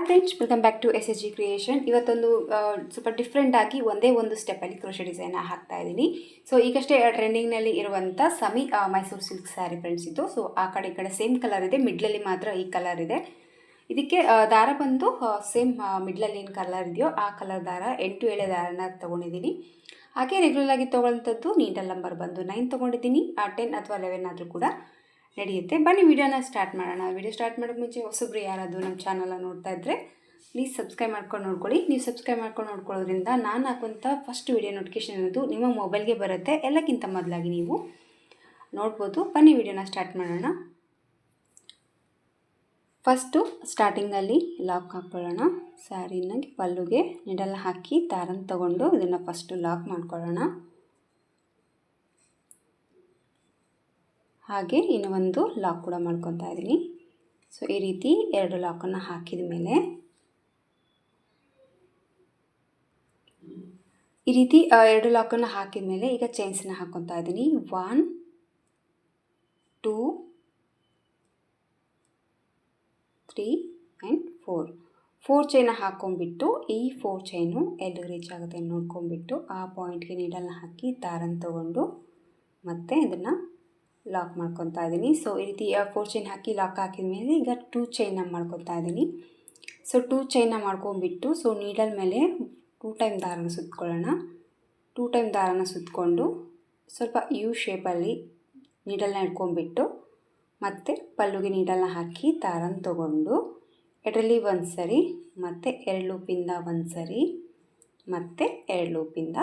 Friends, welcome back to SSG creation. ಇವತ್ತೊಂದು ಸ್ವಲ್ಪ different ಆಗಿ ಒಂದೇ ಒಂದು ಸ್ಟೆಪ್ಪಲ್ಲಿ ಕ್ರೋಶೆ ಡಿಸೈನ್ ಹಾಕ್ತಾ ಇದ್ದೀನಿ. ಸೊ ಈಗಷ್ಟೇ ಟ್ರೆಂಡಿಂಗ್ನಲ್ಲಿ ಇರುವಂಥ ಸಮಿ ಮೈಸೂರು ಸಿಲ್ಕ್ ಸ್ಯಾರಿ ಫ್ರೆಂಡ್ಸ್ ಇದು. ಸೊ ಆ ಕಡೆ ಈ ಕಡೆ ಸೇಮ್ ಕಲರ್ ಇದೆ, ಮಿಡ್ಲಲ್ಲಿ ಮಾತ್ರ ಈ ಕಲರ್ ಇದೆ. ಇದಕ್ಕೆ ದಾರ ಬಂದು ಸೇಮ್ ಮಿಡ್ಲಲ್ಲಿ ಏನು ಕಲರ್ ಇದೆಯೋ ಆ ಕಲರ್ ದಾರ 8 ಎಳೆ ದಾರನ ತೊಗೊಂಡಿದ್ದೀನಿ. ಹಾಗೆ ರೆಗ್ಯುಲರ್ ಆಗಿ ತೊಗೊಳ್ಳೋಂಥದ್ದು ನೀಡಲ್ ನಂಬರ್ ಬಂದು 9 ತೊಗೊಂಡಿದ್ದೀನಿ. 10 ಅಥವಾ 11 ಆದರೂ ಕೂಡ ನಡೆಯುತ್ತೆ. ಬನ್ನಿ ವಿಡಿಯೋನ ಸ್ಟಾರ್ಟ್ ಮಾಡೋಣ. ವಿಡಿಯೋ ಸ್ಟಾರ್ಟ್ ಮಾಡೋಕ್ಕೆ ಮುಂಚೆ ಹೊಸಬ್ರು ಯಾರಾದರೂ ನಮ್ಮ ಚಾನಲ್ನ ನೋಡ್ತಾ ಇದ್ದರೆ ಪ್ಲೀಸ್ ಸಬ್ಸ್ಕ್ರೈಬ್ ಮಾಡ್ಕೊಂಡು ನೋಡ್ಕೊಳ್ಳಿ. ನೀವು ಸಬ್ಸ್ಕ್ರೈಬ್ ಮಾಡ್ಕೊಂಡು ನೋಡ್ಕೊಳ್ಳೋದ್ರಿಂದ ನಾನು ಹಾಕುವಂಥ ಫಸ್ಟ್ ವಿಡಿಯೋ ನೋಟಿಫಿಕೇಷನ್ ಅನ್ನೋದು ನಿಮ್ಮ ಮೊಬೈಲ್ಗೆ ಬರುತ್ತೆ. ಎಲ್ಲಕ್ಕಿಂತ ಮೊದಲಾಗಿ ನೀವು ನೋಡ್ಬೋದು. ಬನ್ನಿ ವಿಡಿಯೋನ ಸ್ಟಾರ್ಟ್ ಮಾಡೋಣ. ಫಸ್ಟು ಸ್ಟಾರ್ಟಿಂಗಲ್ಲಿ ಲಾಕ್ ಹಾಕ್ಕೊಳ್ಳೋಣ. ಸ್ಯಾರಿನ ಪಲ್ಲುಗೆ ನಿಡಲ್ ಹಾಕಿ ದಾರನ ತಗೊಂಡು ಇದನ್ನು ಫಸ್ಟು ಲಾಕ್ ಮಾಡ್ಕೊಳ್ಳೋಣ. ಹಾಗೆ ಇನ್ನು ಒಂದು ಲಾಕ್ ಕೂಡ ಮಾಡ್ಕೊತಾ ಇದ್ದೀನಿ. ಸೊ ಈ ರೀತಿ 2 ಲಾಕನ್ನು ಹಾಕಿದ ಮೇಲೆ ಈ ರೀತಿ 2 ಲಾಕನ್ನು ಹಾಕಿದ ಮೇಲೆ ಈಗ ಚೈನ್ಸನ್ನ ಹಾಕ್ಕೊತಾ ಇದ್ದೀನಿ. 1 2 3 ಆ್ಯಂಡ್ 4 ಚೈನ ಹಾಕ್ಕೊಂಡ್ಬಿಟ್ಟು ಈ 4 ಚೈನು ಎಲ್ಲಿಗೆ ರೀಚ್ ಆಗುತ್ತೆ ನೋಡ್ಕೊಂಡ್ಬಿಟ್ಟು ಆ ಪಾಯಿಂಟ್ಗೆ ನೀಡಲ್ನ ಹಾಕಿ ದಾರನ ತೊಗೊಂಡು ಮತ್ತೆ ಇದನ್ನು ಲಾಕ್ ಮಾಡ್ಕೊತಾ ಇದ್ದೀನಿ. ಸೊ ಈ ರೀತಿ 4 ಚೈನ್ ಹಾಕಿ ಲಾಕ್ ಹಾಕಿದ ಮೇಲೆ ಈಗ 2 ಚೈನ್ನ ಮಾಡ್ಕೊತಾ ಇದ್ದೀನಿ. ಸೊ 2 ಚೈನ್ನ ಮಾಡ್ಕೊಂಡ್ಬಿಟ್ಟು ಸೊ ನೀಡಲ್ ಮೇಲೆ 2 ಟೈಮ್ ದಾರನ ಸುತ್ಕೊಳ್ಳೋಣ. 2 ಟೈಮ್ ದಾರನ ಸುತ್ತಕೊಂಡು ಸ್ವಲ್ಪ ಯು ಶೇಪಲ್ಲಿ ನೀಡಲ್ನ ಇಟ್ಕೊಂಡ್ಬಿಟ್ಟು ಮತ್ತು ಪಲ್ಲುಗೆ ನೀಡಲ್ನ ಹಾಕಿ ದಾರನ ತೊಗೊಂಡು ಎಡರಲ್ಲಿ ಒಂದು ಸರಿ ಮತ್ತು 2 ಲೂಪಿಂದ ಒಂದು ಸರಿ ಮತ್ತು 2 ಲೂಪಿಂದ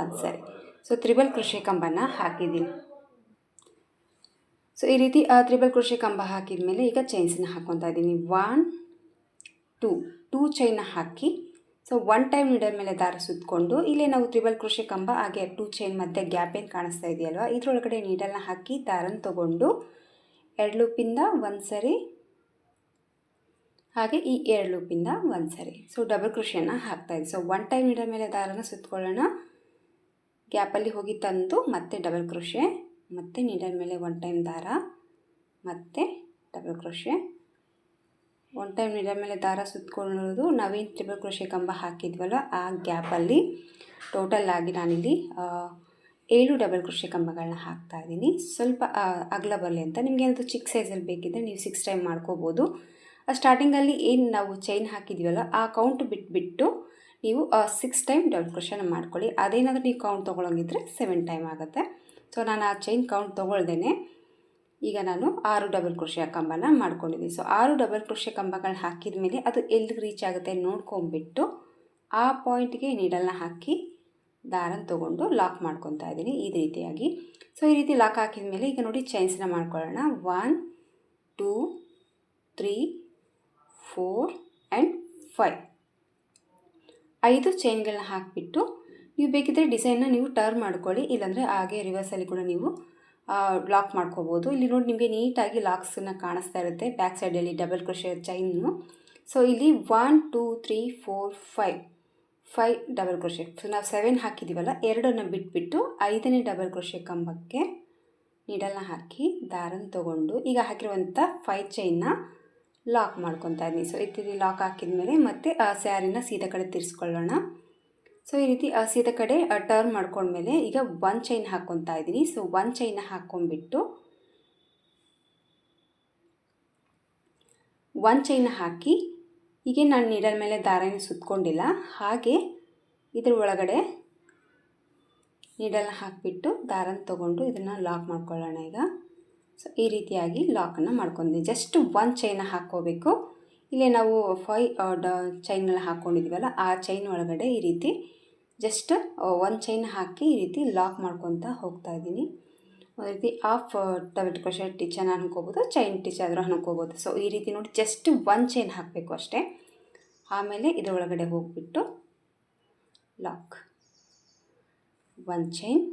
ಒಂದು ಸರಿ. ಸೊ ತ್ರಿಬಲ್ ಕ್ರೋಶೆ ಕಂಬನ ಹಾಕಿದ್ದೀನಿ. ಸೊ ಈ ರೀತಿ ತ್ರಿಬಲ್ ಕ್ರೋಶೆ ಕಂಬ ಹಾಕಿದ ಮೇಲೆ ಈಗ ಚೈನ್ಸನ್ನ ಹಾಕ್ಕೊತಾ ಇದ್ದೀನಿ. 1 2 ಚೈನ್ನ ಹಾಕಿ ಸೊ 1 ಟೈಮ್ ನೀಡಲ್ ಮೇಲೆ ದಾರ ಸುತ್ತಕೊಂಡು ಇಲ್ಲೇ ನಾವು ತ್ರಿಬಲ್ ಕ್ರೋಶೆ ಕಂಬ ಹಾಗೆ 2 ಚೈನ್ ಮಧ್ಯೆ ಗ್ಯಾಪ್ ಏನು ಕಾಣಿಸ್ತಾ ಇದೆಯಲ್ವ ಇದರೊಳಗಡೆ ನೀಡಲ್ನ ಹಾಕಿ ದಾರನ ತೊಗೊಂಡು 2 ಲೂಪಿಂದ ಒಂದು ಸರಿ ಹಾಗೆ ಈ 2 ಲೂಪಿಂದ ಒಂದು ಸರಿ. ಸೊ ಡಬಲ್ ಕ್ರೋಶೆನ ಹಾಕ್ತಾಯಿದ್ದೆ. ಸೊ 1 ಟೈಮ್ ನೀಡಲ್ ಮೇಲೆ ದಾರನ ಸುತ್ತಕೊಳ್ಳೋಣ, ಗ್ಯಾಪಲ್ಲಿ ಹೋಗಿ ತಂದು ಮತ್ತೆ ಡಬಲ್ ಕ್ರೋಶೆ, ಮತ್ತು ನೀಡಲ್ ಮೇಲೆ 1 ಟೈಮ್ ದಾರ ಮತ್ತು ಡಬಲ್ ಕ್ರೋಶೆ. 1 ಟೈಮ್ ನೀಡಲ್ ಮೇಲೆ ದಾರ ಸುತ್ತಕೊಳ್ಳೋದು ನಾವೇನು ಟ್ರಿಬಲ್ ಕ್ರೋಶೆ ಕಂಬ ಹಾಕಿದ್ವಲ್ಲ ಆ ಗ್ಯಾಪಲ್ಲಿ ಟೋಟಲ್ ಆಗಿ ನಾನಿಲ್ಲಿ 7 ಡಬಲ್ ಕ್ರೋಶೆ ಕಂಬಗಳನ್ನ ಹಾಕ್ತಾ ಇದ್ದೀನಿ. ಸ್ವಲ್ಪ ಅಗಲ ಬರಲಿ ಅಂತ. ನಿಮಗೆ ಏನಾದರೂ ಚಿಕ್ಕ ಸೈಜಲ್ಲಿ ಬೇಕಿದ್ದರೆ ನೀವು 6 ಟೈಮ್ ಮಾಡ್ಕೋಬೋದು. ಸ್ಟಾರ್ಟಿಂಗಲ್ಲಿ ಏನು ನಾವು ಚೈನ್ ಹಾಕಿದ್ವಲ್ಲ ಆ ಕೌಂಟ್ ಬಿಟ್ಬಿಟ್ಟು ನೀವು 6 ಟೈಮ್ ಡಬಲ್ ಕ್ರೋಶೆನ ಮಾಡ್ಕೊಳ್ಳಿ. ಅದೇನಾದರೂ ನೀವು ಕೌಂಟ್ ತೊಗೊಳಂಗಿದ್ರೆ 7 ಟೈಮ್ ಆಗುತ್ತೆ. ಸೊ ನಾನು ಆ ಚೈನ್ ಕೌಂಟ್ ತೊಗೊಳ್ದೇನೆ ಈಗ ನಾನು 6 ಡಬಲ್ ಕ್ರೋಶೆ ಕಂಬನ ಮಾಡ್ಕೊಂಡಿದ್ದೀನಿ. ಸೊ 6 ಡಬಲ್ ಕ್ರೋಶೆ ಕಂಬಗಳನ್ನ ಹಾಕಿದ ಮೇಲೆ ಅದು ಎಲ್ಲಿಗೆ ರೀಚ್ ಆಗುತ್ತೆ ನೋಡ್ಕೊಂಬಿಟ್ಟು ಆ ಪಾಯಿಂಟ್ಗೆ ನೀಡಲ್ನ ಹಾಕಿ ದಾರನ ತೊಗೊಂಡು ಲಾಕ್ ಮಾಡ್ಕೊತಾ ಇದ್ದೀನಿ ಈ ರೀತಿಯಾಗಿ. ಸೊ ಈ ರೀತಿ ಲಾಕ್ ಹಾಕಿದ ಮೇಲೆ ಈಗ ನೋಡಿ ಚೈನ್ಸನ್ನ ಮಾಡ್ಕೊಳ್ಳೋಣ. 1 2 3 4 ಆ್ಯಂಡ್ 5 ಚೈನ್ಗಳನ್ನ ಹಾಕಿಬಿಟ್ಟು ನೀವು ಬೇಕಿದ್ದರೆ ಡಿಸೈನ್ನ ನೀವು ಟರ್ನ್ ಮಾಡ್ಕೊಳ್ಳಿ, ಇಲ್ಲಾಂದರೆ ಹಾಗೆ ರಿವರ್ಸಲ್ಲಿ ಕೂಡ ನೀವು ಲಾಕ್ ಮಾಡ್ಕೋಬೋದು. ಇಲ್ಲಿ ನೋಡಿ ನಿಮಗೆ ನೀಟಾಗಿ ಲಾಕ್ಸನ್ನು ಕಾಣಿಸ್ತಾ ಇರುತ್ತೆ ಬ್ಯಾಕ್ ಸೈಡಲ್ಲಿ ಡಬಲ್ ಕ್ರೋಶೆ ಚೈನು. ಸೊ ಇಲ್ಲಿ 1 2 3 4 5 ಡಬಲ್ ಕ್ರೋಶೆ. ಸೊ ನಾವು 7 ಹಾಕಿದ್ದೀವಲ್ಲ 2 ಬಿಟ್ಬಿಟ್ಟು 5ನೇ ಡಬಲ್ ಕ್ರೋಶೆ ಕಂಬಕ್ಕೆ ನೀಡಲ್ನ ಹಾಕಿ ದಾರನ ತೊಗೊಂಡು ಈಗ ಹಾಕಿರುವಂಥ 5 ಚೈನ್ನ ಲಾಕ್ ಮಾಡ್ಕೊತಾ ಇದ್ದೀನಿ. ಸೊ ಈ ರೀತಿ ಲಾಕ್ ಹಾಕಿದ ಮೇಲೆ ಮತ್ತೆ ಆ ಸ್ಯಾರಿನ ಸೀದಾ ಕಡೆ ತಿರ್ಸ್ಕೊಳ್ಳೋಣ. ಸೊ ಈ ರೀತಿ ಸೀದಾ ಕಡೆ ಟರ್ನ್ ಮಾಡ್ಕೊಂಡ್ಮೇಲೆ ಈಗ 1 ಚೈನ್ ಹಾಕ್ಕೊತಾ ಇದ್ದೀನಿ. ಸೊ 1 ಚೈನ್ನ ಹಾಕ್ಕೊಂಡ್ಬಿಟ್ಟು 1 ಚೈನ್ನ ಹಾಕಿ ಹೀಗೆ ನಾನು ನೀಡಲ್ ಮೇಲೆ ದಾರನ ಸುತ್ತಕೊಂಡಿಲ್ಲ, ಹಾಗೆ ಇದ್ರ ಒಳಗಡೆ ನೀಡಲ್ನ ಹಾಕಿಬಿಟ್ಟು ದಾರನ ತೊಗೊಂಡು ಇದನ್ನು ಲಾಕ್ ಮಾಡ್ಕೊಳ್ಳೋಣ ಈಗ. ಸೊ ಈ ರೀತಿಯಾಗಿ ಲಾಕನ್ನು ಮಾಡ್ಕೊಂಡಿದ್ದೀನಿ. ಜಸ್ಟ್ 1 ಚೈನ ಹಾಕ್ಕೋಬೇಕು. ಇಲ್ಲೇ ನಾವು 5 ಚೈನ್ಗಳ ಹಾಕ್ಕೊಂಡಿದ್ದೀವಲ್ಲ ಆ ಚೈನ್ ಒಳಗಡೆ ಈ ರೀತಿ ಜಸ್ಟ್ 1 ಚೈನ್ ಹಾಕಿ ಈ ರೀತಿ ಲಾಕ್ ಮಾಡ್ಕೊತಾ ಹೋಗ್ತಾ ಇದ್ದೀನಿ. ಒಂದು ರೀತಿ ಹಾಫ್ ಡಬಲ್ ಕ್ರೋಶೆ ಟಿಚನ್ನು ಅನ್ಕೋಬೋದು, ಚೈನ್ ಟಿಚ್ ಆದರೂ ಅನ್ಕೋಬೋದು. ಸೊ ಈ ರೀತಿ ನೋಡಿ ಜಸ್ಟ್ 1 ಚೈನ್ ಹಾಕಬೇಕು ಅಷ್ಟೇ. ಆಮೇಲೆ ಇದರೊಳಗಡೆ ಹೋಗಿಬಿಟ್ಟು ಲಾಕ್ 1 ಚೈನ್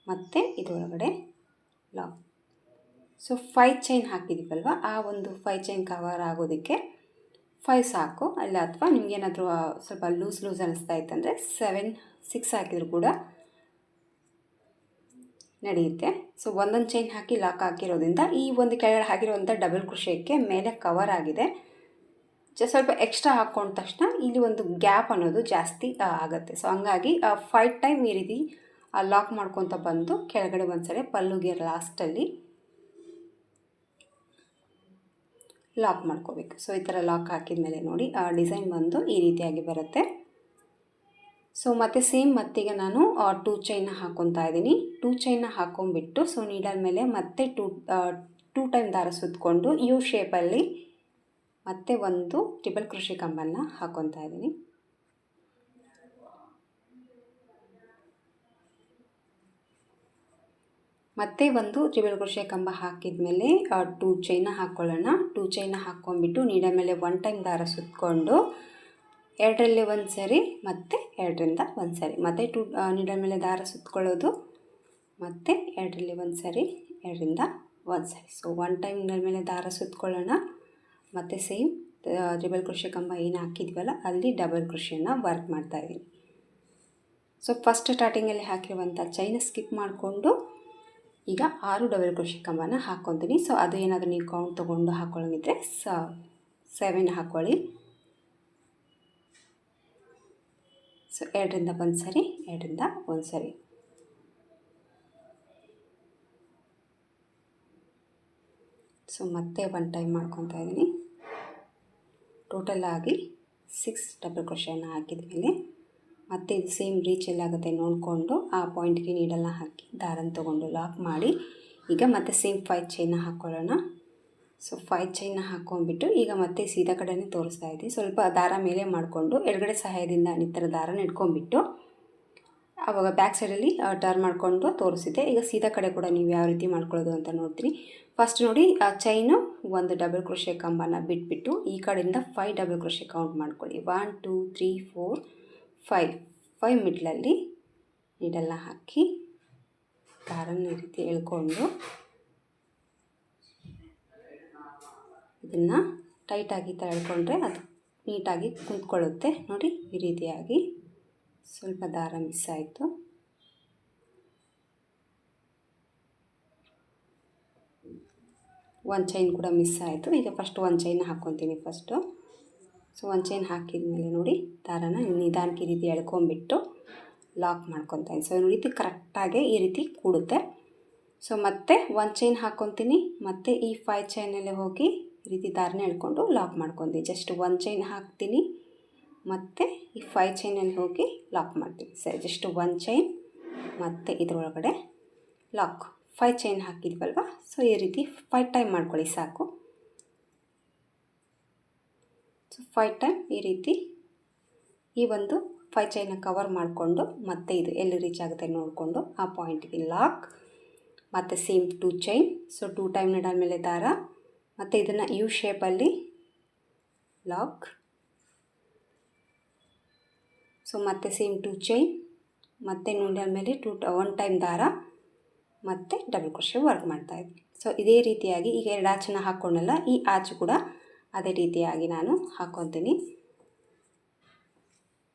ಮತ್ತು ಇದರೊಳಗಡೆ ಲಾಕ್. ಸೊ 5 ಚೈನ್ ಹಾಕಿದ್ದೀವಲ್ವ ಆ ಒಂದು 5 ಚೈನ್ ಕವರ್ ಆಗೋದಕ್ಕೆ 5 ಸಾಕು. ಅಲ್ಲ ಅಥವಾ ನಿಮಗೇನಾದರೂ ಸ್ವಲ್ಪ ಲೂಸ್ ಅನ್ನಿಸ್ತಾ ಇತ್ತಂದರೆ 7 6 ಹಾಕಿದರೂ ಕೂಡ ನಡೆಯುತ್ತೆ. ಸೊ ಒಂದೊಂದು ಚೈನ್ ಹಾಕಿ ಲಾಕ್ ಹಾಕಿರೋದ್ರಿಂದ ಈ ಒಂದು ಕೆಳಗಡೆ ಹಾಕಿರುವಂಥ ಡಬಲ್ ಕ್ರೋಶೆಗೆ ಮೇಲೆ ಕವರ್ ಆಗಿದೆ. ಸ್ವಲ್ಪ ಎಕ್ಸ್ಟ್ರಾ ಹಾಕ್ಕೊಂಡ ತಕ್ಷಣ ಇಲ್ಲಿ ಒಂದು ಗ್ಯಾಪ್ ಅನ್ನೋದು ಜಾಸ್ತಿ ಆಗುತ್ತೆ. ಸೊ ಹಂಗಾಗಿ 5 ಟೈಮ್ ಈ ರೀತಿ ಲಾಕ್ ಮಾಡ್ಕೊತ ಬಂದು ಕೆಳಗಡೆ ಒಂದ್ಸರಿ ಪಲ್ಲುಗೆ ಲಾಸ್ಟಲ್ಲಿ ಲಾಕ್ ಮಾಡ್ಕೋಬೇಕು. ಸೊ ಈ ಥರ ಲಾಕ್ ಹಾಕಿದ ಮೇಲೆ ನೋಡಿ ಡಿಸೈನ್ ಬಂದು ಈ ರೀತಿಯಾಗಿ ಬರುತ್ತೆ. ಸೊ ಮತ್ತು ಸೇಮ್ ಮತ್ತೀಗ ನಾನು 2 ಚೈನ್ನ ಹಾಕ್ಕೊತಾ ಇದ್ದೀನಿ. 2 ಚೈನ್ನ ಹಾಕ್ಕೊಂಬಿಟ್ಟು ಸೊ ನೀಡಲ್ ಮೇಲೆ ಮತ್ತೆ 2 ಟೈಮ್ ದಾರ ಸುತ್ತಕೊಂಡು ಯು ಶೇಪಲ್ಲಿ ಮತ್ತೆ ಒಂದು ಟ್ರಿಬಲ್ ಕ್ರೋಶೆ ಕಂಬನ್ನು ಹಾಕ್ಕೊತಾ ಇದ್ದೀನಿ. ಮತ್ತೆ ಒಂದು ಟ್ರಿಬಲ್ ಕ್ರೋಶೆ ಕಂಬ ಹಾಕಿದ ಮೇಲೆ 2 ಚೈನ್ನ ಹಾಕ್ಕೊಳ್ಳೋಣ. 2 ಚೈನ್ನ ಹಾಕ್ಕೊಂಡ್ಬಿಟ್ಟು ನೀಡಲ್ ಮೇಲೆ 1 ಟೈಮ್ ದಾರ ಸುತ್ತಕೊಂಡು 2ರಲ್ಲಿ ಒಂದು ಸರಿ ಮತ್ತು 2ರಿಂದ ಒಂದು ಸರಿ ಮತ್ತೆ ನೀಡಲ್ ಮೇಲೆ ದಾರ ಸುತ್ತಕೊಳ್ಳೋದು ಮತ್ತು 2ರಲ್ಲಿ ಒಂದು ಸರಿ 2ರಿಂದ ಒಂದು ಸರಿ. ಸೊ 1 ಟೈಮ್ ನೀಡಲ್ ಮೇಲೆ ದಾರ ಸುತ್ತಕೊಳ್ಳೋಣ. ಮತ್ತು ಸೇಮ್ ಟ್ರಿಬಲ್ ಕ್ರೋಶೆ ಕಂಬ ಏನು ಹಾಕಿದ್ವಲ್ಲ ಅಲ್ಲಿ ಡಬಲ್ ಕ್ರೋಶೆನ ವರ್ಕ್ ಮಾಡ್ತಾಯಿದ್ದೀನಿ. ಸೊ ಫಸ್ಟ್ ಸ್ಟಾರ್ಟಿಂಗಲ್ಲಿ ಹಾಕಿರುವಂಥ ಚೈನ ಸ್ಕಿಪ್ ಮಾಡಿಕೊಂಡು ಈಗ 6 ಡಬಲ್ ಕ್ರೋಶೆ ಕಂಬನ ಹಾಕ್ಕೊತೀನಿ. ಸೊ ಅದು ಏನಾದರೂ ನೀವು ಕೌಂಟ್ ತೊಗೊಂಡು ಹಾಕ್ಕೊಳ್ಳೋಂಗಿದ್ರೆ 7 ಹಾಕ್ಕೊಳ್ಳಿ. ಸೊ 2ರಿಂದ ಒಂದು ಸರಿ 2ರಿಂದ ಒಂದು ಸರಿ. ಸೊ ಮತ್ತೆ 1 ಟೈಮ್ ಮಾಡ್ಕೊತಾ ಇದ್ದೀನಿ. ಟೋಟಲ್ ಆಗಿ 6 ಡಬಲ್ ಕ್ರೋಶೆಯನ್ನು ಹಾಕಿದ ಮೇಲೆ ಮತ್ತೆ ಇದು ಸೇಮ್ ರೀಚ್ ಎಲ್ಲಾಗುತ್ತೆ ನೋಡಿಕೊಂಡು ಆ ಪಾಯಿಂಟ್ಗೆ ನೀಡಲ್ನ ಹಾಕಿ ದಾರನ ತೊಗೊಂಡು ಲಾಕ್ ಮಾಡಿ ಈಗ ಮತ್ತೆ ಸೇಮ್ 5 ಚೈನ್ನ ಹಾಕ್ಕೊಳ್ಳೋಣ. ಸೊ 5 ಚೈನ್ನ ಹಾಕ್ಕೊಂಡ್ಬಿಟ್ಟು ಈಗ ಮತ್ತೆ ಸೀದಾ ಕಡೆನೇ ತೋರಿಸ್ತಾ ಇದ್ದೀನಿ. ಸ್ವಲ್ಪ ದಾರ ಮೇಲೆ ಮಾಡಿಕೊಂಡು ಎಡಗಡೆ ಸಹಾಯದಿಂದ ಈ ಥರ ದಾರನ ಇಟ್ಕೊಂಡ್ಬಿಟ್ಟು ಆವಾಗ ಬ್ಯಾಕ್ ಸೈಡಲ್ಲಿ ಟರ್ನ್ ಮಾಡಿಕೊಂಡು ತೋರಿಸಿದ್ದೆ. ಈಗ ಸೀದಾ ಕಡೆ ಕೂಡ ನೀವು ಯಾವ ರೀತಿ ಮಾಡ್ಕೊಳ್ಳೋದು ಅಂತ ನೋಡ್ತೀನಿ. ಫಸ್ಟ್ ನೋಡಿ ಆ ಚೈನು ಒಂದು ಡಬಲ್ ಕ್ರೋಶೆ ಕಂಬನ ಬಿಟ್ಬಿಟ್ಟು ಈ ಕಡೆಯಿಂದ 5 ಡಬಲ್ ಕ್ರೋಶೆ ಕೌಂಟ್ ಮಾಡ್ಕೊಳ್ಳಿ. 1 2 3 4 5 ಮಿಡ್ಲಲ್ಲಿ ನೀಡಲ್ನ ಹಾಕಿ ದಾರನ ಈ ರೀತಿ ಎಳ್ಕೊಂಡು ಇದನ್ನು ಟೈಟಾಗಿ ಎಳ್ಕೊಂಡ್ರೆ ಅದು ನೀಟಾಗಿ ಕುಂತ್ಕೊಳ್ಳುತ್ತೆ. ನೋಡಿ ಈ ರೀತಿಯಾಗಿ ಸ್ವಲ್ಪ ದಾರ ಮಿಸ್ ಆಯಿತು. ಒಂದು ಚೈನ್ ಕೂಡ ಮಿಸ್ ಆಯಿತು. ಈಗ ಫಸ್ಟ್ ಒಂದು ಚೈನ್ ಹಾಕ್ಕೊತೀನಿ ಫಸ್ಟು. ಸೊ ಒಂದು ಚೈನ್ ಹಾಕಿದ ಮೇಲೆ ನೋಡಿ ದಾರನ ನಿಧಾನಕ್ಕೆ ಈ ರೀತಿ ಎಳ್ಕೊಂಬಿಟ್ಟು ಲಾಕ್ ಮಾಡ್ಕೊತಾ ಇದ್ದೀನಿ. ಸೊ ಈ ರೀತಿ ಕರೆಕ್ಟಾಗಿ ಈ ರೀತಿ ಕೂಡುತ್ತೆ. ಸೊ ಮತ್ತೆ ಒಂದು ಚೈನ್ ಹಾಕ್ಕೊತೀನಿ. ಮತ್ತು ಈ 5 ಚೈನಲ್ಲೇ ಹೋಗಿ ಈ ರೀತಿ ದಾರನ ಎಳ್ಕೊಂಡು ಲಾಕ್ ಮಾಡ್ಕೊತೀನಿ. ಜಸ್ಟ್ ಒಂದು ಚೈನ್ ಹಾಕ್ತೀನಿ ಮತ್ತು ಈ 5 ಚೈನಲ್ಲಿ ಹೋಗಿ ಲಾಕ್ ಮಾಡ್ತೀನಿ. ಸರಿ, ಜಸ್ಟ್ ಒಂದು ಚೈನ್ ಮತ್ತು ಇದರೊಳಗಡೆ ಲಾಕ್. 5 ಚೈನ್ ಹಾಕಿದ್ವಲ್ವ, ಸೊ ಈ ರೀತಿ 5 ಟೈಮ್ ಮಾಡ್ಕೊಳ್ಳಿ ಸಾಕು. ಸೊ 5 ಟೈಮ್ ಈ ರೀತಿ ಈ ಒಂದು 5 ಚೈನ ಕವರ್ ಮಾಡಿಕೊಂಡು ಮತ್ತೆ ಇದು ಎಲ್ಲಿ ರೀಚ್ ಆಗುತ್ತೆ ನೋಡಿಕೊಂಡು ಆ ಪಾಯಿಂಟ್ಗೆ ಲಾಕ್. ಮತ್ತು same 2 chain. So 2 time needle ಮೇಲೆ ದಾರ ಮತ್ತು ಇದನ್ನು ಯು ಶೇಪಲ್ಲಿ ಲಾಕ್. ಸೊ ಮತ್ತೆ ಸೇಮ್ 2 ಚೈನ್ ಮತ್ತು ನೀಡಲ್ ಮೇಲೆ 1 ಟೈಮ್ ದಾರ ಮತ್ತು ಡಬಲ್ ಕ್ರೋಶೆ ವರ್ಕ್ ಮಾಡ್ತಾಯಿದ್ವಿ. ಸೊ ಇದೇ ರೀತಿಯಾಗಿ ಈಗ 2 ಆಚನ್ನ ಹಾಕ್ಕೊಂಡಲ್ಲ, ಈ ಆಚು ಕೂಡ ಅದೇ ರೀತಿಯಾಗಿ ನಾನು ಹಾಕ್ಕೊತೀನಿ.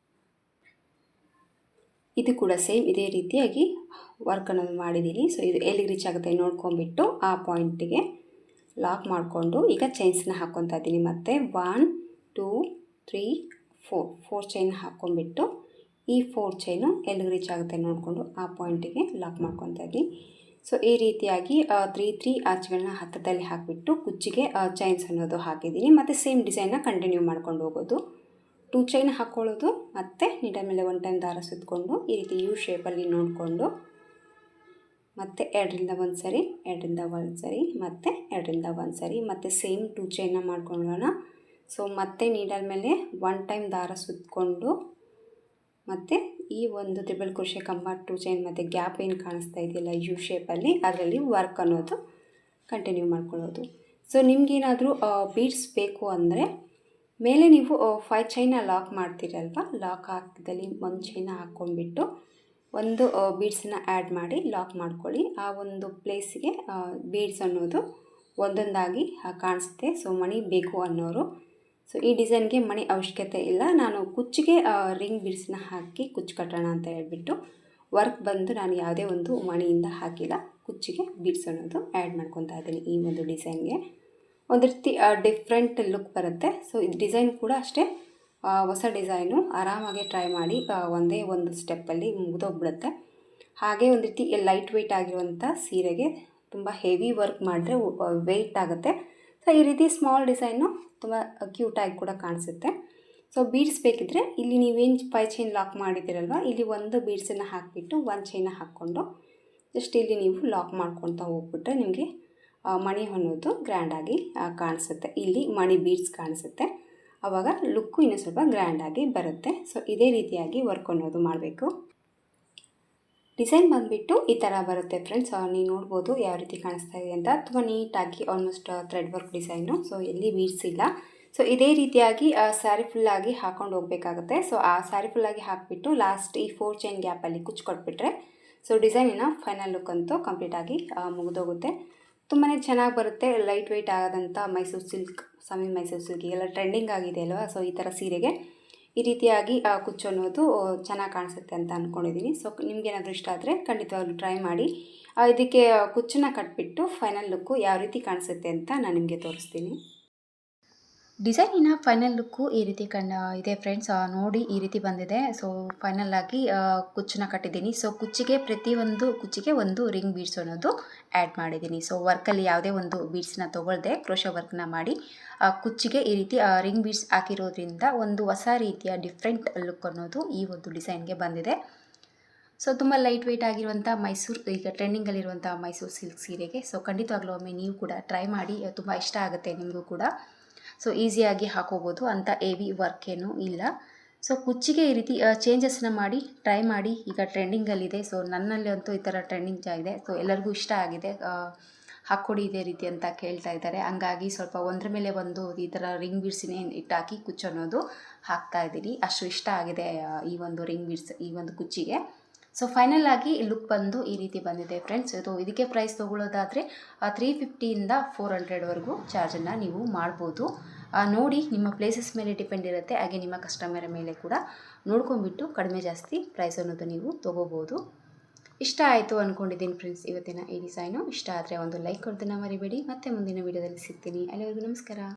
ಇದು ಕೂಡ ಸೇಮ್ ಇದೇ ರೀತಿಯಾಗಿ ವರ್ಕನ್ನು ಮಾಡಿದ್ದೀನಿ. ಸೊ ಇದು ಎಲ್ಲಿಗೆ ರೀಚ್ ಆಗುತ್ತೆ ನೋಡ್ಕೊಂಬಿಟ್ಟು ಆ ಪಾಯಿಂಟಿಗೆ ಲಾಕ್ ಮಾಡಿಕೊಂಡು ಈಗ ಚೈನ್ಸ್ನ ಹಾಕ್ಕೊತಾ ಇದ್ದೀನಿ. ಮತ್ತು 1 2 3 4 ಚೈನ್ ಹಾಕ್ಕೊಂಬಿಟ್ಟು ಈ 4 ಚೈನು ಎಲ್ಲಿಗೆ ರೀಚ್ ಆಗುತ್ತೆ ನೋಡಿಕೊಂಡು ಆ ಪಾಯಿಂಟಿಗೆ ಲಾಕ್ ಮಾಡ್ಕೊತಾ ಇದ್ದೀನಿ. ಸೊ ಈ ರೀತಿಯಾಗಿ 3 ಆರ್ಚ್ಗಳನ್ನ ಹತ್ತದಲ್ಲಿ ಹಾಕಿಬಿಟ್ಟು ಕುಚ್ಚಿಗೆ ಚೈನ್ಸ್ ಅನ್ನೋದು ಹಾಕಿದ್ದೀನಿ. ಮತ್ತು ಸೇಮ್ ಡಿಸೈನ್ನ ಕಂಟಿನ್ಯೂ ಮಾಡ್ಕೊಂಡು ಹೋಗೋದು. 2 ಚೈನ್ ಹಾಕ್ಕೊಳ್ಳೋದು ಮತ್ತು ನೀಡಲ್ ಮೇಲೆ 1 ಟೈಮ್ ದಾರ ಸುತ್ತಕೊಂಡು ಈ ರೀತಿ ಯು ಶೇಪಲ್ಲಿ ನೋಡಿಕೊಂಡು ಮತ್ತು 2ರಿಂದ ಒಂದು ಸರಿ 2ರಿಂದ ಒಂದು ಸರಿ ಮತ್ತು 2ರಿಂದ ಒಂದು ಸರಿ ಮತ್ತು ಸೇಮ್ 2 ಚೈನ್ನ ಮಾಡ್ಕೊಳ್ಳೋಣ. ಸೊ ಮತ್ತೆ ನೀಡಲ್ ಮೇಲೆ 1 ಟೈಮ್ ದಾರ ಸುತ್ತಕೊಂಡು ಮತ್ತು ಈ ಒಂದು ಟ್ರಿಬಲ್ ಕ್ರೋಶೆ ಕಂಬ 2 ಚೈನ್ ಮತ್ತು ಗ್ಯಾಪ್ ಏನು ಕಾಣಿಸ್ತಾ ಇದೆಯಲ್ಲ ಯು ಶೇಪಲ್ಲಿ ಅದರಲ್ಲಿ ವರ್ಕ್ ಅನ್ನೋದು ಕಂಟಿನ್ಯೂ ಮಾಡ್ಕೊಳ್ಳೋದು. ಸೊ ನಿಮಗೇನಾದರೂ ಬೀಡ್ಸ್ ಬೇಕು ಅಂದರೆ ಮೇಲೆ ನೀವು 5 ಚೈನ ಲಾಕ್ ಮಾಡ್ತೀರಲ್ವ, ಲಾಕ್ ಹಾಕಿದಲ್ಲಿ 1 ಚೈನ ಹಾಕ್ಕೊಂಡ್ಬಿಟ್ಟು ಒಂದು ಬೀಡ್ಸನ್ನ ಆ್ಯಡ್ ಮಾಡಿ ಲಾಕ್ ಮಾಡ್ಕೊಳ್ಳಿ. ಆ ಒಂದು ಪ್ಲೇಸಿಗೆ ಬೀಡ್ಸ್ ಅನ್ನೋದು ಒಂದೊಂದಾಗಿ ಕಾಣಿಸುತ್ತೆ. ಸೊ ಮಣಿ ಬೇಕು ಅನ್ನೋರು, ಸೊ ಈ ಡಿಸೈನ್ಗೆ ಮಣಿ ಅವಶ್ಯಕತೆ ಇಲ್ಲ, ನಾನು ಕುಚ್ಚಿಗೆ ರಿಂಗ್ ಬೀಡ್ಸನ್ನ ಹಾಕಿ ಕುಚ್ಚು ಕಟ್ಟೋಣ ಅಂತ ಹೇಳ್ಬಿಟ್ಟು ವರ್ಕ್ ಬಂದು ನಾನು ಯಾವುದೇ ಒಂದು ಮಣಿಯಿಂದ ಹಾಕಿಲ್ಲ, ಕುಚ್ಚಿಗೆ ಬೀಡ್ಸ್ ಅನ್ನೋದು ಆ್ಯಡ್ ಮಾಡ್ಕೊತಾ ಇದ್ದೀನಿ ಈ ಒಂದು ಡಿಸೈನ್ಗೆ. ಒಂದು ರೀತಿ ಡಿಫ್ರೆಂಟ್ ಲುಕ್ ಬರುತ್ತೆ. ಸೊ ಇದು ಡಿಸೈನ್ ಕೂಡ ಅಷ್ಟೇ ಹೊಸ ಡಿಸೈನು. ಆರಾಮಾಗಿ ಟ್ರೈ ಮಾಡಿ, ಒಂದೇ ಒಂದು ಸ್ಟೆಪ್ಪಲ್ಲಿ ಮುಗಿದೋಗ್ಬಿಡುತ್ತೆ. ಹಾಗೆ ಒಂದು ರೀತಿ ಲೈಟ್ ವೆಯ್ಟ್ ಆಗಿರುವಂಥ ಸೀರೆಗೆ ತುಂಬ ಹೆವಿ ವರ್ಕ್ ಮಾಡಿದ್ರೆ ವೆಯ್ಟ್ ಆಗುತ್ತೆ. ಸೊ ಈ ರೀತಿ ಸ್ಮಾಲ್ ಡಿಸೈನು ತುಂಬ ಕ್ಯೂಟಾಗಿ ಕೂಡ ಕಾಣಿಸುತ್ತೆ. ಸೊ ಬೀಡ್ಸ್ ಬೇಕಿದ್ದರೆ ಇಲ್ಲಿ ನೀವೇನು 5 ಚೈನ್ ಲಾಕ್ ಮಾಡಿದ್ದೀರಲ್ವ, ಇಲ್ಲಿ ಒಂದು ಬೀಡ್ಸನ್ನು ಹಾಕಿಬಿಟ್ಟು 1 ಚೈನ ಹಾಕ್ಕೊಂಡು ಜಸ್ಟ್ ಇಲ್ಲಿ ನೀವು ಲಾಕ್ ಮಾಡ್ಕೊತಾ ಹೋಗ್ಬಿಟ್ರೆ ನಿಮಗೆ ಮಣಿ ಅನ್ನೋದು ಗ್ರ್ಯಾಂಡಾಗಿ ಕಾಣಿಸುತ್ತೆ. ಇಲ್ಲಿ ಮಣಿ ಬೀಡ್ಸ್ ಕಾಣಿಸುತ್ತೆ, ಆವಾಗ ಲುಕ್ಕು ಇನ್ನೂ ಸ್ವಲ್ಪ ಗ್ರ್ಯಾಂಡಾಗಿ ಬರುತ್ತೆ. ಸೊ ಇದೇ ರೀತಿಯಾಗಿ ವರ್ಕ್ ಅನ್ನೋದು ಮಾಡಬೇಕು. ಡಿಸೈನ್ ಬಂದುಬಿಟ್ಟು ಈ ಥರ ಬರುತ್ತೆ ಫ್ರೆಂಡ್ಸ್. ನೀವು ನೋಡ್ಬೋದು ಯಾವ ರೀತಿ ಕಾಣಿಸ್ತಾ ಇದೆ ಅಂತ. ತುಂಬ ನೀಟಾಗಿ almost thread work design. So ಎಲ್ಲಿ ಬೀಡ್ಸ್ ಇಲ್ಲ. ಸೊ ಇದೇ ರೀತಿಯಾಗಿ ಸ್ಯಾರಿ ಫುಲ್ಲಾಗಿ ಹಾಕ್ಕೊಂಡು ಹೋಗಬೇಕಾಗುತ್ತೆ. ಸೊ ಆ ಸ್ಯಾರಿ ಫುಲ್ಲಾಗಿ ಹಾಕಿಬಿಟ್ಟು ಲಾಸ್ಟ್ ಈ 4 ಚೈನ್ ಗ್ಯಾಪಲ್ಲಿ ಕುಚ್ಕೊಟ್ಬಿಟ್ರೆ ಸೊ ಡಿಸೈನಿನ ಫೈನಲ್ ಲುಕ್ ಅಂತೂ ಕಂಪ್ಲೀಟಾಗಿ ಮುಗಿದೋಗುತ್ತೆ. ತುಂಬಾ ಚೆನ್ನಾಗಿ ಬರುತ್ತೆ. ಲೈಟ್ ವೆಯ್ಟ್ ಆದಂಥ ಮೈಸೂರು ಸಿಲ್ಕ್, ಮೈಸೂರು ಸಿಲ್ಕ್ ಎಲ್ಲ ಟ್ರೆಂಡಿಂಗ್ ಆಗಿದೆ ಅಲ್ವಾ. ಸೊ ಈ ಥರ ಸೀರೆಗೆ ಈ ರೀತಿಯಾಗಿ ಕುಚ್ಚು ಅನ್ನೋದು ಚೆನ್ನಾಗಿ ಕಾಣಿಸುತ್ತೆ ಅಂತ ಅಂದ್ಕೊಂಡಿದ್ದೀನಿ. ಸೊ ನಿಮಗೇನಾದರೂ ಇಷ್ಟ ಆದರೆ ಖಂಡಿತವಾಗ್ಲೂ ಟ್ರೈ ಮಾಡಿ. ಇದಕ್ಕೆ ಕುಚ್ಚನ್ನ ಕಟ್ಬಿಟ್ಟು ಫೈನಲ್ ಲುಕ್ಕು ಯಾವ ರೀತಿ ಕಾಣಿಸುತ್ತೆ ಅಂತ ನಾನು ನಿಮಗೆ ತೋರಿಸ್ತೀನಿ. ಡಿಸೈನಿನ ಫೈನಲ್ ಲುಕ್ಕು ಈ ರೀತಿ ಇದೆ ಫ್ರೆಂಡ್ಸ್. ನೋಡಿ ಈ ರೀತಿ ಬಂದಿದೆ. ಸೊ ಫೈನಲ್ ಆಗಿ ಕುಚ್ಚನ್ನ ಕಟ್ಟಿದ್ದೀನಿ. ಸೊ ಕುಚ್ಚಿಗೆ ಒಂದು ರಿಂಗ್ ಬೀಡ್ಸ್ ಅನ್ನೋದು ಆ್ಯಡ್ ಮಾಡಿದ್ದೀನಿ. ಸೊ ವರ್ಕಲ್ಲಿ ಯಾವುದೇ ಒಂದು ಬೀಡ್ಸ್ನ ತೊಗೊಳ್ದೆ ಕ್ರೋಶಾ ವರ್ಕ್ನ ಮಾಡಿ ಕುಚ್ಚಿಗೆ ಈ ರೀತಿ ರಿಂಗ್ ಬೀಡ್ಸ್ ಹಾಕಿರೋದ್ರಿಂದ ಒಂದು ಹೊಸ ರೀತಿಯ ಡಿಫ್ರೆಂಟ್ ಲುಕ್ ಅನ್ನೋದು ಈ ಒಂದು ಡಿಸೈನ್ಗೆ ಬಂದಿದೆ. ಸೊ ತುಂಬ ಲೈಟ್ ವೆಯ್ಟ್ ಆಗಿರುವಂಥ ಈಗ ಟ್ರೆಂಡಿಂಗಲ್ಲಿರುವಂಥ ಮೈಸೂರು ಸಿಲ್ಕ್ ಸೀರೆಗೆ ಸೊ ಖಂಡಿತವಾಗ್ಲೂ ಒಮ್ಮೆ ನೀವು ಕೂಡ ಟ್ರೈ ಮಾಡಿ. ತುಂಬ ಇಷ್ಟ ಆಗುತ್ತೆ ನಿಮಗೂ ಕೂಡ. ಸೊ ಈಸಿಯಾಗಿ ಹಾಕೋಬೋದು, ಅಂಥ ಹೆವಿ ವರ್ಕ್ ಏನೂ ಇಲ್ಲ. ಸೊ ಕುಚ್ಚಿಗೆ ಈ ರೀತಿ ಚೇಂಜಸ್ನ ಮಾಡಿ ಟ್ರೈ ಮಾಡಿ. ಈಗ ಟ್ರೆಂಡಿಂಗಲ್ಲಿದೆ. ಸೊ ನನ್ನಲ್ಲಿ ಅಂತೂ ಈ ಥರ ಟ್ರೆಂಡಿಂಗ್ ಆಗಿದೆ. ಸೊ ಎಲ್ಲರಿಗೂ ಇಷ್ಟ ಆಗಿದೆ. ಹಾಕ್ಕೊಡಿ ಇದೇ ರೀತಿ ಅಂತ ಕೇಳ್ತಾ ಇದ್ದಾರೆ. ಹಂಗಾಗಿ ಸ್ವಲ್ಪ ಒಂದ್ರ ಮೇಲೆ ಒಂದು ಈ ಥರ ರಿಂಗ್ ಬೀಡ್ಸಿನೇ ಇಟ್ಟಾಕಿ ಕುಚ್ಚು ಅನ್ನೋದು ಹಾಕ್ತಾ ಇದ್ದೀನಿ. ಅಷ್ಟು ಇಷ್ಟ ಆಗಿದೆ ಈ ಒಂದು ರಿಂಗ್ ಬೀಡ್ಸ್ ಈ ಒಂದು ಕುಚ್ಚಿಗೆ. ಸೊ ಫೈನಲ್ ಆಗಿ ಲುಕ್ ಬಂದು ಈ ರೀತಿ ಬಂದಿದೆ ಫ್ರೆಂಡ್ಸ್. ಇದಕ್ಕೆ ಪ್ರೈಸ್ ತೊಗೊಳ್ಳೋದಾದರೆ 350ಇಂದ 400ವರೆಗೂ ಚಾರ್ಜನ್ನು ನೀವು ಮಾಡ್ಬೋದು. ನೋಡಿ, ನಿಮ್ಮ ಪ್ಲೇಸಸ್ ಮೇಲೆ ಡಿಪೆಂಡ್ ಇರುತ್ತೆ. ಹಾಗೆ ನಿಮ್ಮ ಕಸ್ಟಮರ್ ಮೇಲೆ ಕೂಡ ನೋಡ್ಕೊಂಬಿಟ್ಟು ಕಡಿಮೆ ಜಾಸ್ತಿ ಪ್ರೈಸ್ ಅನ್ನೋದು ನೀವು ತೊಗೋಬೋದು. ಇಷ್ಟ ಆಯಿತು ಅಂದ್ಕೊಂಡಿದ್ದೀನಿ ಫ್ರೆಂಡ್ಸ್ ಇವತ್ತಿನ ಈ ಡಿಸೈನು. ಇಷ್ಟ ಆದರೆ ಒಂದು ಲೈಕ್ ಕೊಡೋದನ್ನು ಮರಿಬೇಡಿ. ಮತ್ತೆ ಮುಂದಿನ ವೀಡಿಯೋದಲ್ಲಿ ಸಿಗ್ತೀನಿ. ಅಲ್ಲಿವರೆಗೂ ನಮಸ್ಕಾರ.